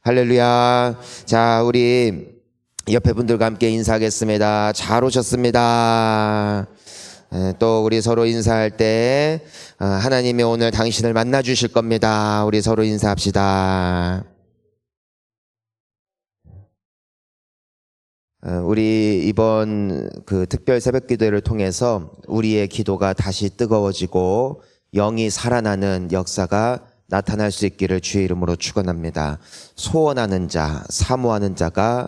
할렐루야. 자, 우리 옆에 분들과 함께 인사하겠습니다. 잘 오셨습니다. 또 우리 서로 인사할 때 하나님이 오늘 당신을 만나 주실 겁니다. 우리 서로 인사합시다. 우리 이번 그 특별 새벽 기도회를 통해서 우리의 기도가 다시 뜨거워지고 영이 살아나는 역사가 나타날 수 있기를 주의 이름으로 축원합니다. 소원하는 자, 사모하는 자가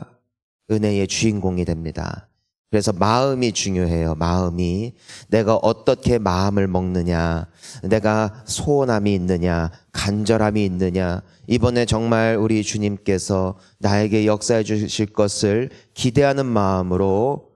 은혜의 주인공이 됩니다. 그래서 마음이 중요해요. 마음이. 내가 어떻게 마음을 먹느냐, 내가 소원함이 있느냐, 간절함이 있느냐. 이번에 정말 우리 주님께서 나에게 역사해 주실 것을 기대하는 마음으로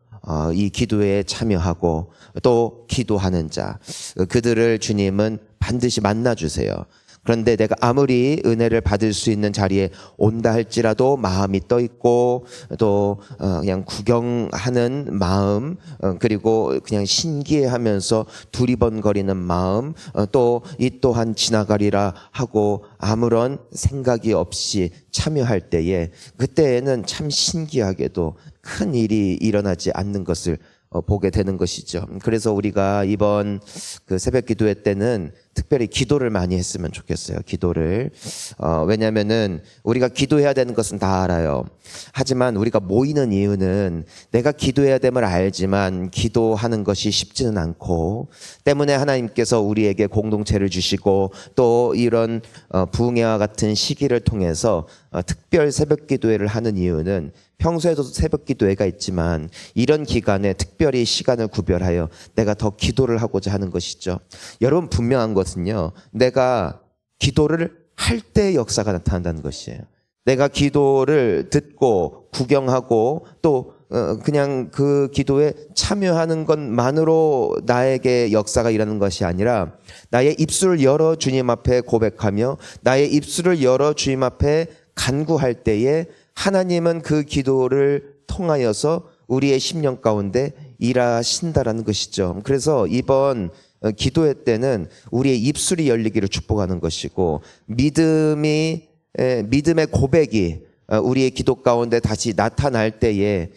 이 기도에 참여하고 또 기도하는 자, 그들을 주님은 반드시 만나주세요. 그런데 내가 아무리 은혜를 받을 수 있는 자리에 온다 할지라도 마음이 떠 있고 또 그냥 구경하는 마음, 그리고 그냥 신기해하면서 두리번거리는 마음, 또 이 또한 지나가리라 하고 아무런 생각이 없이 참여할 때에, 그때에는 참 신기하게도 큰 일이 일어나지 않는 것을 보게 되는 것이죠. 그래서 우리가 이번 그 새벽 기도회 때는 특별히 기도를 많이 했으면 좋겠어요. 기도를. 왜냐면은 우리가 기도해야 되는 것은 다 알아요. 하지만 우리가 모이는 이유는 내가 기도해야 됨을 알지만 기도하는 것이 쉽지는 않고, 때문에 하나님께서 우리에게 공동체를 주시고 또 이런 부흥회와 같은 시기를 통해서 특별 새벽 기도회를 하는 이유는, 평소에도 새벽 기도회가 있지만 이런 기간에 특별히 시간을 구별하여 내가 더 기도를 하고자 하는 것이죠. 여러분, 분명한 것은요, 내가 기도를 할 때 역사가 나타난다는 것이에요. 내가 기도를 듣고 구경하고 또 그냥 그 기도에 참여하는 것만으로 나에게 역사가 일어나는 것이 아니라, 나의 입술을 열어 주님 앞에 고백하며 나의 입술을 열어 주님 앞에 간구할 때에 하나님은 그 기도를 통하여서 우리의 심령 가운데 일하신다라는 것이죠. 그래서 이번 기도회 때는 우리의 입술이 열리기를 축복하는 것이고, 믿음의 고백이 우리의 기도 가운데 다시 나타날 때에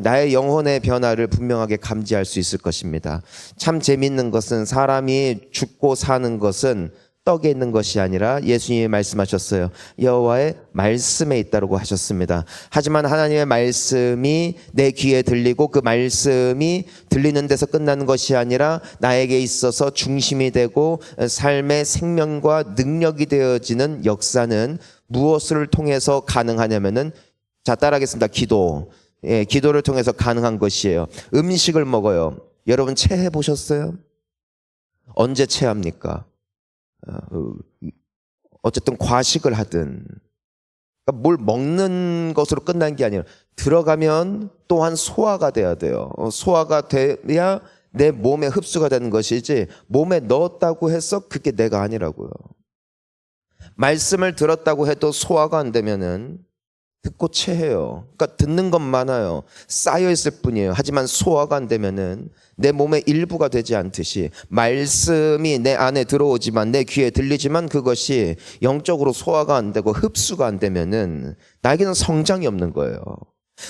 나의 영혼의 변화를 분명하게 감지할 수 있을 것입니다. 참 재미있는 것은, 사람이 죽고 사는 것은 떡에 있는 것이 아니라 예수님이 말씀하셨어요. 여호와의 말씀에 있다고 하셨습니다. 하지만 하나님의 말씀이 내 귀에 들리고 그 말씀이 들리는 데서 끝나는 것이 아니라 나에게 있어서 중심이 되고 삶의 생명과 능력이 되어지는 역사는 무엇을 통해서 가능하냐면은, 자, 따라하겠습니다. 기도. 예, 기도를 통해서 가능한 것이에요. 음식을 먹어요. 여러분, 체해 보셨어요? 언제 체합니까? 어쨌든 과식을 하든, 그러니까 뭘 먹는 것으로 끝난 게 아니라 들어가면 또한 소화가 돼야 돼요. 소화가 돼야 내 몸에 흡수가 되는 것이지, 몸에 넣었다고 해서 그게 내가 아니라고요. 말씀을 들었다고 해도 소화가 안 되면은 듣고 체해요. 그러니까 듣는 건 많아요. 쌓여 있을 뿐이에요. 하지만 소화가 안 되면은 내 몸의 일부가 되지 않듯이, 말씀이 내 안에 들어오지만 내 귀에 들리지만 그것이 영적으로 소화가 안 되고 흡수가 안 되면은 나에게는 성장이 없는 거예요.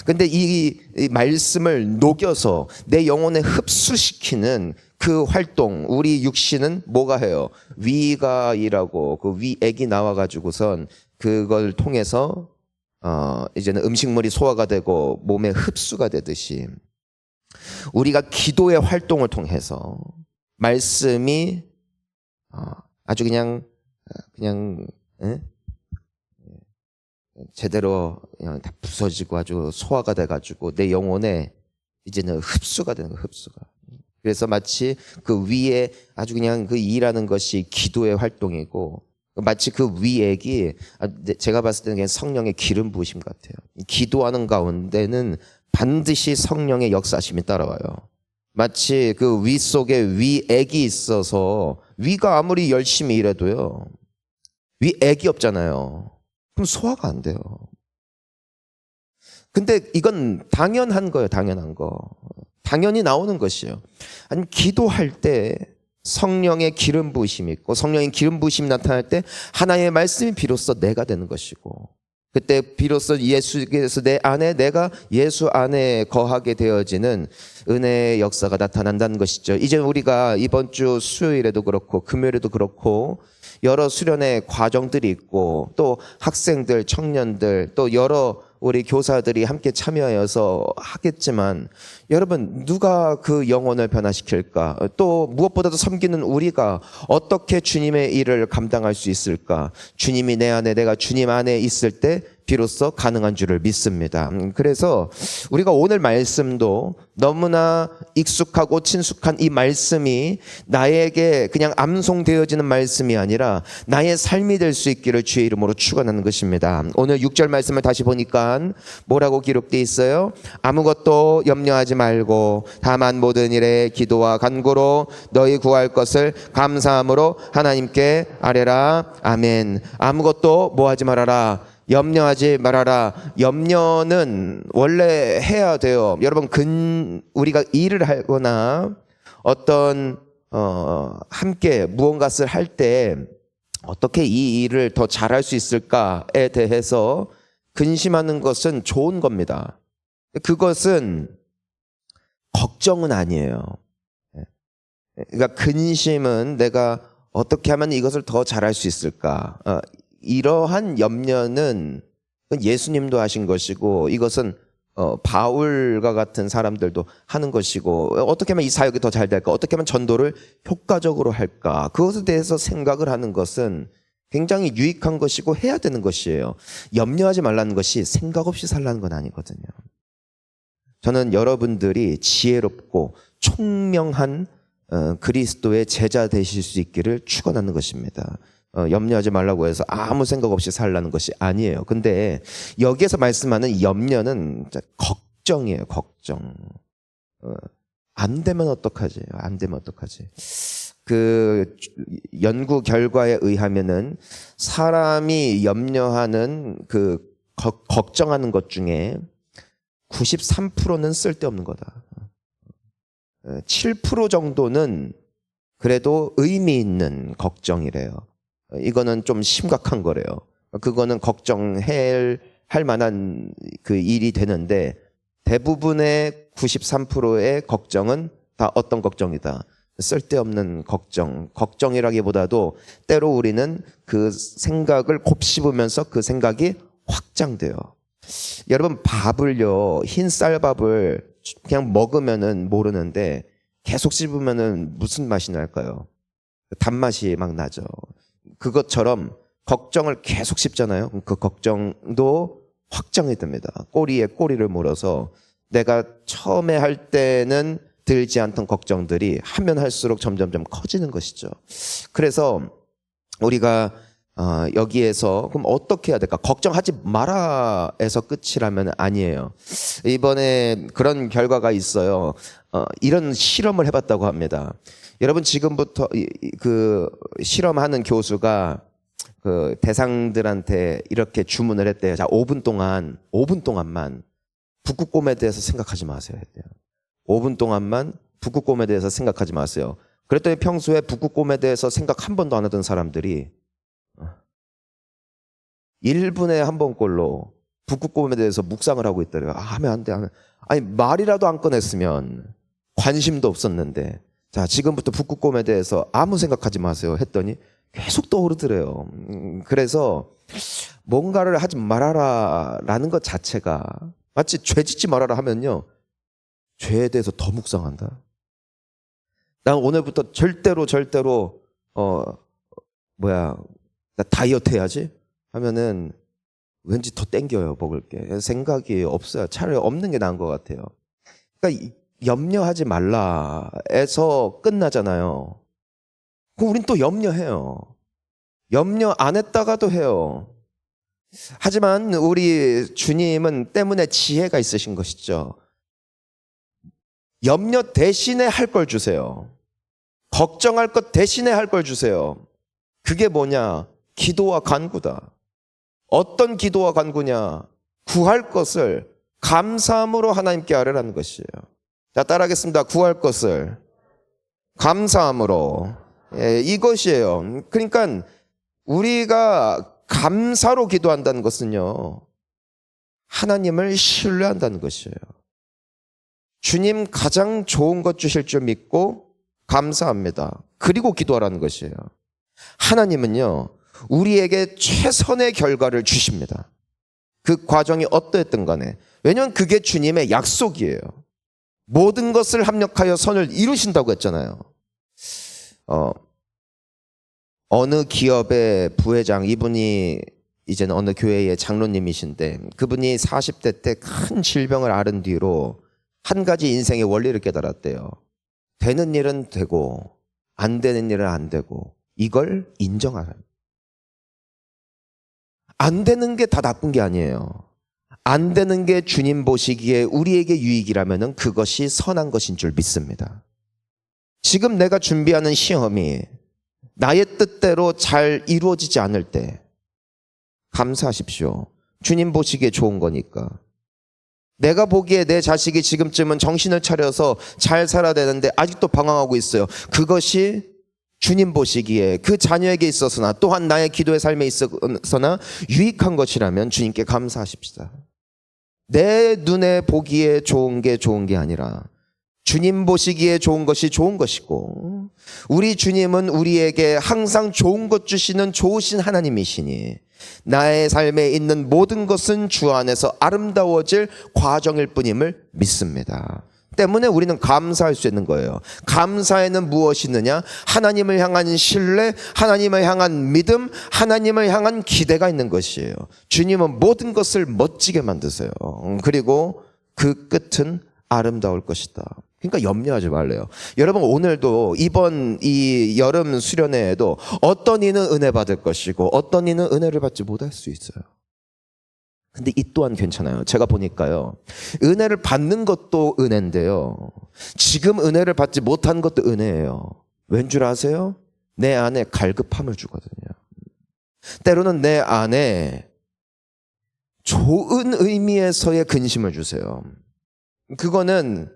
근데 이 말씀을 녹여서 내 영혼에 흡수시키는 그 활동, 우리 육신은 뭐가 해요? 위가 일하고 그 위액이 나와가지고선 그걸 통해서 이제는 음식물이 소화가 되고 몸에 흡수가 되듯이, 우리가 기도의 활동을 통해서 말씀이 아주 그냥 제대로 그냥 다 부서지고 아주 소화가 돼가지고 내 영혼에 이제는 흡수가 되는 거예요. 흡수가. 그래서 마치 그 위에 아주 그냥 그 일하는 것이 기도의 활동이고, 마치 그 위액이 제가 봤을 때는 그냥 성령의 기름 부으심 같아요. 기도하는 가운데는 반드시 성령의 역사심이 따라와요. 마치 그 위 속에 위액이 있어서, 위가 아무리 열심히 일해도요, 위액이 없잖아요. 그럼 소화가 안 돼요. 근데 이건 당연한 거예요. 당연한 거. 당연히 나오는 것이에요. 아니, 기도할 때 성령의 기름 부으심이 있고, 성령의 기름 부으심이 나타날 때 하나님의 말씀이 비로소 내가 되는 것이고, 그때 비로소 예수께서 내 안에, 내가 예수 안에 거하게 되어지는 은혜의 역사가 나타난다는 것이죠. 이제 우리가 이번 주 수요일에도 그렇고 금요일에도 그렇고 여러 수련의 과정들이 있고, 또 학생들, 청년들, 또 여러 우리 교사들이 함께 참여하여서 하겠지만, 여러분 누가 그 영혼을 변화시킬까? 또 무엇보다도 섬기는 우리가 어떻게 주님의 일을 감당할 수 있을까? 주님이 내 안에, 내가 주님 안에 있을 때 비로소 가능한 줄을 믿습니다. 그래서 우리가 오늘 말씀도 너무나 익숙하고 친숙한 이 말씀이 나에게 그냥 암송되어지는 말씀이 아니라 나의 삶이 될 수 있기를 주의 이름으로 축원하는 것입니다. 오늘 6절 말씀을 다시 보니까 뭐라고 기록되어 있어요? 아무것도 염려하지 말고 다만 모든 일에 기도와 간구로 너희 구할 것을 감사함으로 하나님께 아뢰라. 아멘. 아무것도 뭐하지 말아라? 염려하지 말아라. 염려는 원래 해야 돼요. 여러분, 우리가 일을 하거나 어떤 함께 무언가를 할 때 어떻게 이 일을 더 잘할 수 있을까에 대해서 근심하는 것은 좋은 겁니다. 그것은 걱정은 아니에요. 그러니까 근심은 내가 어떻게 하면 이것을 더 잘할 수 있을까? 이러한 염려는 예수님도 하신 것이고, 이것은 바울과 같은 사람들도 하는 것이고, 어떻게 하면 이 사역이 더 잘 될까? 어떻게 하면 전도를 효과적으로 할까? 그것에 대해서 생각을 하는 것은 굉장히 유익한 것이고 해야 되는 것이에요. 염려하지 말라는 것이 생각 없이 살라는 건 아니거든요. 저는 여러분들이 지혜롭고 총명한 그리스도의 제자 되실 수 있기를 축원하는 것입니다. 염려하지 말라고 해서 아무 생각 없이 살라는 것이 아니에요. 근데 여기에서 말씀하는 염려는 걱정이에요. 걱정. 안 되면 어떡하지? 안 되면 어떡하지? 그 연구 결과에 의하면은 사람이 염려하는 걱정하는 것 중에 93%는 쓸데없는 거다. 7% 정도는 그래도 의미 있는 걱정이래요. 이거는 좀 심각한 거래요. 그거는 걱정할 만한 그 일이 되는데, 대부분의 93%의 걱정은 다 어떤 걱정이다? 쓸데없는 걱정이라기보다도 때로 우리는 그 생각을 곱씹으면서 그 생각이 확장돼요. 여러분, 밥을요, 흰 쌀밥을 그냥 먹으면은 모르는데 계속 씹으면은 무슨 맛이 날까요? 단맛이 막 나죠. 그것처럼 걱정을 계속 씹잖아요. 그 걱정도 확장이 됩니다. 꼬리에 꼬리를 물어서 내가 처음에 할 때는 들지 않던 걱정들이 하면 할수록 점점점 커지는 것이죠. 그래서 우리가 여기에서 그럼 어떻게 해야 될까? 걱정하지 마라에서 끝이라면 아니에요. 이번에 그런 결과가 있어요. 이런 실험을 해봤다고 합니다. 여러분, 지금부터 그 실험하는 교수가 그 대상들한테 이렇게 주문을 했대요. 자, 5분 동안만 북극곰에 대해서 생각하지 마세요 했대요. 5분 동안만 북극곰에 대해서 생각하지 마세요. 그랬더니 평소에 북극곰에 대해서 생각 한 번도 안 하던 사람들이 1분에 한 번꼴로 북극곰에 대해서 묵상을 하고 있더래요. 하면 안 돼. 아니, 말이라도 안 꺼냈으면 관심도 없었는데, 자, 지금부터 북극곰에 대해서 아무 생각하지 마세요 했더니 계속 떠오르더래요. 그래서 뭔가를 하지 말아라라는 것 자체가 마치 죄 짓지 말아라 하면요, 죄에 대해서 더 묵상한다. 난 오늘부터 절대로 나 다이어트 해야지 하면은 왠지 더 땡겨요, 먹을 게. 생각이 없어요. 차라리 없는 게 나은 것 같아요. 그러니까 염려하지 말라에서 끝나잖아요. 그럼 우린 또 염려해요. 염려 안 했다가도 해요. 하지만 우리 주님은 때문에 지혜가 있으신 것이죠. 염려 대신에 할 걸 주세요. 걱정할 것 대신에 할 걸 주세요. 그게 뭐냐? 기도와 간구다. 어떤 기도와 간구냐? 구할 것을 감사함으로 하나님께 아뢰라는 것이에요. 자, 따라하겠습니다. 구할 것을 감사함으로 이것이에요. 그러니까 우리가 감사로 기도한다는 것은요, 하나님을 신뢰한다는 것이에요. 주님 가장 좋은 것 주실 줄 믿고 감사합니다. 그리고 기도하라는 것이에요. 하나님은요, 우리에게 최선의 결과를 주십니다. 그 과정이 어떠했든 간에. 왜냐하면 그게 주님의 약속이에요. 모든 것을 합력하여 선을 이루신다고 했잖아요. 어느 기업의 부회장, 이분이 이제는 어느 교회의 장로님이신데, 그분이 40대 때 큰 질병을 앓은 뒤로 한 가지 인생의 원리를 깨달았대요. 되는 일은 되고 안 되는 일은 안 되고, 이걸 인정하라. 안 되는 게 다 나쁜 게 아니에요. 안 되는 게 주님 보시기에 우리에게 유익이라면 그것이 선한 것인 줄 믿습니다. 지금 내가 준비하는 시험이 나의 뜻대로 잘 이루어지지 않을 때 감사하십시오. 주님 보시기에 좋은 거니까. 내가 보기에 내 자식이 지금쯤은 정신을 차려서 잘 살아야 되는데 아직도 방황하고 있어요. 그것이 주님 보시기에 그 자녀에게 있어서나 또한 나의 기도의 삶에 있어서나 유익한 것이라면 주님께 감사하십시다. 내 눈에 보기에 좋은 게 아니라 주님 보시기에 좋은 것이 좋은 것이고, 우리 주님은 우리에게 항상 좋은 것 주시는 좋으신 하나님이시니 나의 삶에 있는 모든 것은 주 안에서 아름다워질 과정일 뿐임을 믿습니다. 때문에 우리는 감사할 수 있는 거예요. 감사에는 무엇이 있느냐? 하나님을 향한 신뢰, 하나님을 향한 믿음, 하나님을 향한 기대가 있는 것이에요. 주님은 모든 것을 멋지게 만드세요. 그리고 그 끝은 아름다울 것이다. 그러니까 염려하지 말래요. 여러분, 오늘도 이번 이 여름 수련회에도 어떤 이는 은혜 받을 것이고 어떤 이는 은혜를 받지 못할 수 있어요. 근데 이 또한 괜찮아요. 제가 보니까요, 은혜를 받는 것도 은혜인데요, 지금 은혜를 받지 못한 것도 은혜예요. 왠 줄 아세요? 내 안에 갈급함을 주거든요. 때로는 내 안에 좋은 의미에서의 근심을 주세요. 그거는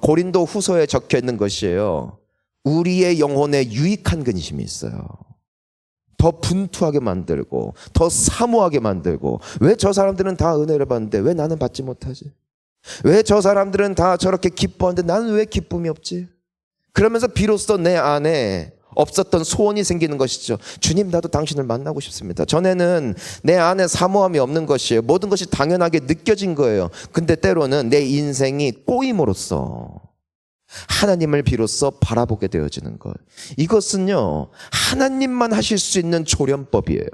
고린도 후서에 적혀 있는 것이에요. 우리의 영혼에 유익한 근심이 있어요. 더 분투하게 만들고 더 사모하게 만들고, 왜 저 사람들은 다 은혜를 받는데 왜 나는 받지 못하지? 왜 저 사람들은 다 저렇게 기뻐하는데 나는 왜 기쁨이 없지? 그러면서 비로소 내 안에 없었던 소원이 생기는 것이죠. 주님, 나도 당신을 만나고 싶습니다. 전에는 내 안에 사모함이 없는 것이에요. 모든 것이 당연하게 느껴진 거예요. 근데 때로는 내 인생이 꼬임으로써 하나님을 비로소 바라보게 되어지는 것, 이것은요 하나님만 하실 수 있는 조련법이에요.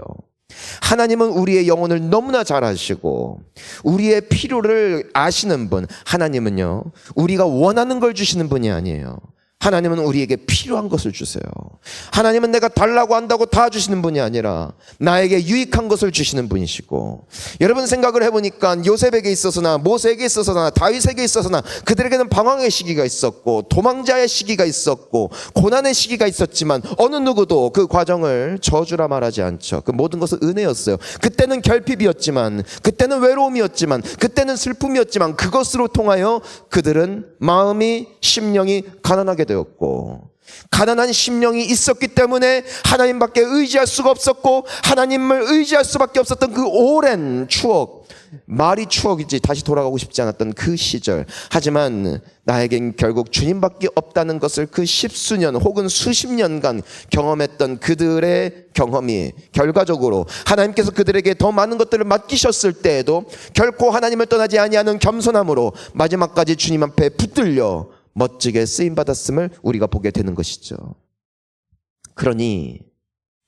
하나님은 우리의 영혼을 너무나 잘 아시고 우리의 필요를 아시는 분. 하나님은요 우리가 원하는 걸 주시는 분이 아니에요. 하나님은 우리에게 필요한 것을 주세요. 하나님은 내가 달라고 한다고 다 주시는 분이 아니라 나에게 유익한 것을 주시는 분이시고, 여러분 생각을 해보니까 요셉에게 있어서나 모세에게 있어서나 다윗에게 있어서나 그들에게는 방황의 시기가 있었고 도망자의 시기가 있었고 고난의 시기가 있었지만 어느 누구도 그 과정을 저주라 말하지 않죠. 그 모든 것은 은혜였어요. 그때는 결핍이었지만, 그때는 외로움이었지만, 그때는 슬픔이었지만 그것으로 통하여 그들은 마음이 심령이 가난하게 되었고, 가난한 심령이 있었기 때문에 하나님밖에 의지할 수가 없었고 하나님을 의지할 수밖에 없었던 그 오랜 추억, 말이 추억이지 다시 돌아가고 싶지 않았던 그 시절. 하지만 나에겐 결국 주님밖에 없다는 것을 그 십수년 혹은 수십 년간 경험했던 그들의 경험이 결과적으로 하나님께서 그들에게 더 많은 것들을 맡기셨을 때에도 결코 하나님을 떠나지 아니하는 겸손함으로 마지막까지 주님 앞에 붙들려 멋지게 쓰임받았음을 우리가 보게 되는 것이죠. 그러니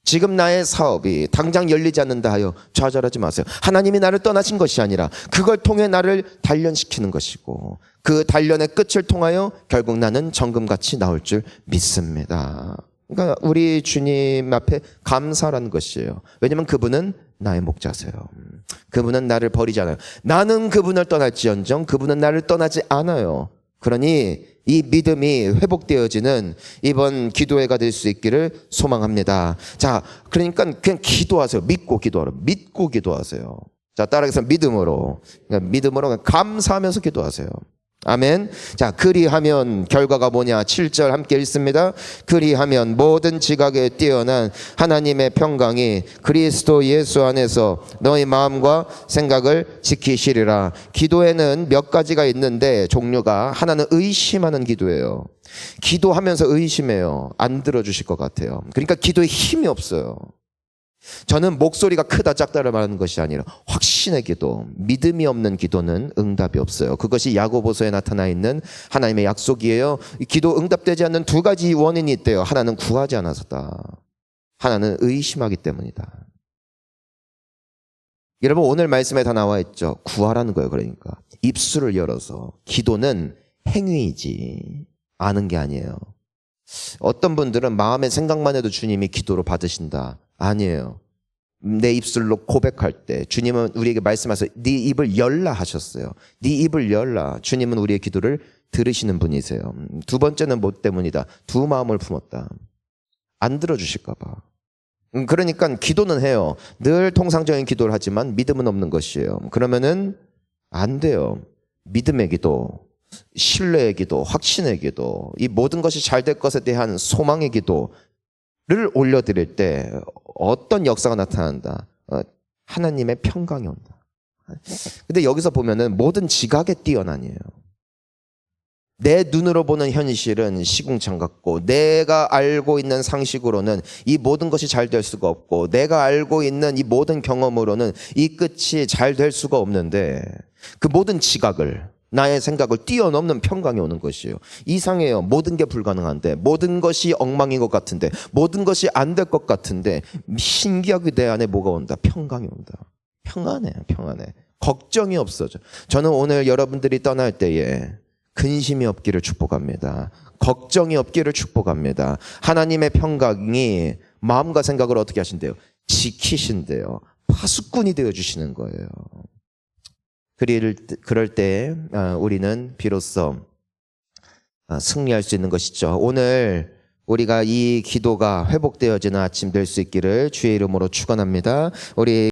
지금 나의 사업이 당장 열리지 않는다 하여 좌절하지 마세요. 하나님이 나를 떠나신 것이 아니라 그걸 통해 나를 단련시키는 것이고, 그 단련의 끝을 통하여 결국 나는 정금같이 나올 줄 믿습니다. 그러니까 우리 주님 앞에 감사라는 것이에요. 왜냐하면 그분은 나의 목자세요. 그분은 나를 버리지 않아요. 나는 그분을 떠날지언정 그분은 나를 떠나지 않아요. 그러니 이 믿음이 회복되어지는 이번 기도회가 될 수 있기를 소망합니다. 자, 그러니까 그냥 기도하세요. 믿고 기도하라. 믿고 기도하세요. 자, 따라해서 믿음으로. 그러니까 믿음으로 감사하면서 기도하세요. 아멘. 자, 그리하면 결과가 뭐냐? 7절 함께 읽습니다. 그리하면 모든 지각에 뛰어난 하나님의 평강이 그리스도 예수 안에서 너희 마음과 생각을 지키시리라. 기도에는 몇 가지가 있는데 종류가 하나는 의심하는 기도예요. 기도하면서 의심해요. 안 들어주실 것 같아요. 그러니까 기도에 힘이 없어요. 저는 목소리가 크다 작다를 말하는 것이 아니라 확신의 기도, 믿음이 없는 기도는 응답이 없어요. 그것이 야고보서에 나타나 있는 하나님의 약속이에요. 기도 응답되지 않는 두 가지 원인이 있대요. 하나는 구하지 않아서다. 하나는 의심하기 때문이다. 여러분, 오늘 말씀에 다 나와 있죠. 구하라는 거예요. 그러니까 입술을 열어서. 기도는 행위이지 아는 게 아니에요. 어떤 분들은 마음의 생각만 해도 주님이 기도로 받으신다. 아니에요. 내 입술로 고백할 때 주님은 우리에게 말씀하셔서 네 입을 열라 하셨어요. 네 입을 열라. 주님은 우리의 기도를 들으시는 분이세요. 두 번째는 뭐 때문이다? 두 마음을 품었다. 안 들어주실까 봐. 그러니까 기도는 해요. 늘 통상적인 기도를 하지만 믿음은 없는 것이에요. 그러면은 안 돼요. 믿음의 기도, 신뢰의 기도, 확신의 기도, 이 모든 것이 잘 될 것에 대한 소망의 기도를 올려드릴 때 어떤 역사가 나타난다? 하나님의 평강이 온다. 근데 여기서 보면은 모든 지각에 뛰어난이에요. 내 눈으로 보는 현실은 시궁창 같고 내가 알고 있는 상식으로는 이 모든 것이 잘 될 수가 없고 내가 알고 있는 이 모든 경험으로는 이 끝이 잘 될 수가 없는데 그 모든 지각을 나의 생각을 뛰어넘는 평강이 오는 것이에요. 이상해요. 모든 게 불가능한데 모든 것이 엉망인 것 같은데 모든 것이 안 될 것 같은데 신기하게 내 안에 뭐가 온다? 평강이 온다. 평안해. 걱정이 없어져. 저는 오늘 여러분들이 떠날 때에 근심이 없기를 축복합니다. 걱정이 없기를 축복합니다. 하나님의 평강이 마음과 생각을 어떻게 하신대요? 지키신대요. 파수꾼이 되어주시는 거예요. 그럴 때 우리는 비로소 승리할 수 있는 것이죠. 오늘 우리가 이 기도가 회복되어지는 아침 될 수 있기를 주의 이름으로 축원합니다. 우리